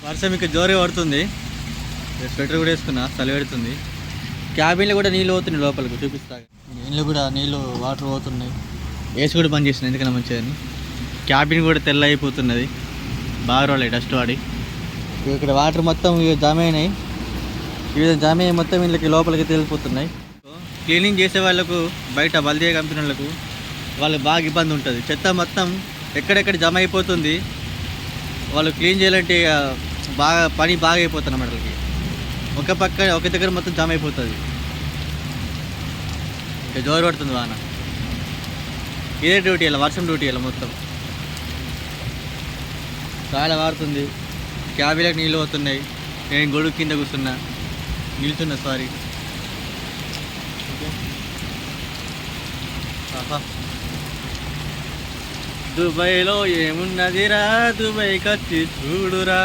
వర్షం ఇక్కడ జోరుగా పడుతుంది. స్వెటర్ కూడా వేసుకున్నా, చలి పెడుతుంది. క్యాబిన్లో కూడా నీళ్ళు పోతున్నాయి లోపలికి, చూపిస్తా. ఇంట్లో కూడా నీళ్ళు వాటర్ పోతున్నాయి. ఏసీ కూడా బంద్ చేసిన ఎందుకన్నా మంచిదని. క్యాబిన్ కూడా తెల్ల అయిపోతున్నది, బాగా రోలే డస్ట్ వాడి. ఇక్కడ వాటర్ మొత్తం జామ అయినాయి. ఈ విధంగా జామ అయ్యి మొత్తం వీళ్ళకి లోపలికి తేలిపోతున్నాయి. క్లీనింగ్ చేసే వాళ్ళకు, బయట బల్దియా కంపెనీ వాళ్ళకి బాగా ఇబ్బంది ఉంటుంది. చెత్త మొత్తం ఎక్కడెక్కడ జమ అయిపోతుంది. వాళ్ళు క్లీన్ చేయాలంటే పని బాగా అయిపోతుంది అన్నమాట. వాళ్ళకి ఒక దగ్గర మొత్తం జమ అయిపోతుంది. ఇక జోరు పడుతుంది వాన. ఇదే డ్యూటీ ఇలా, వర్షం డ్యూటీ ఇలా మొత్తం చాలా వాడుతుంది. క్యాబిన్లకు నీళ్ళు పోతున్నాయి. నేను గొడుగు కింద నిల్చున్నా సారీ. దుబాయ్లో ఏమున్నదిరా, దుబాయ్కి వచ్చి చూడురా.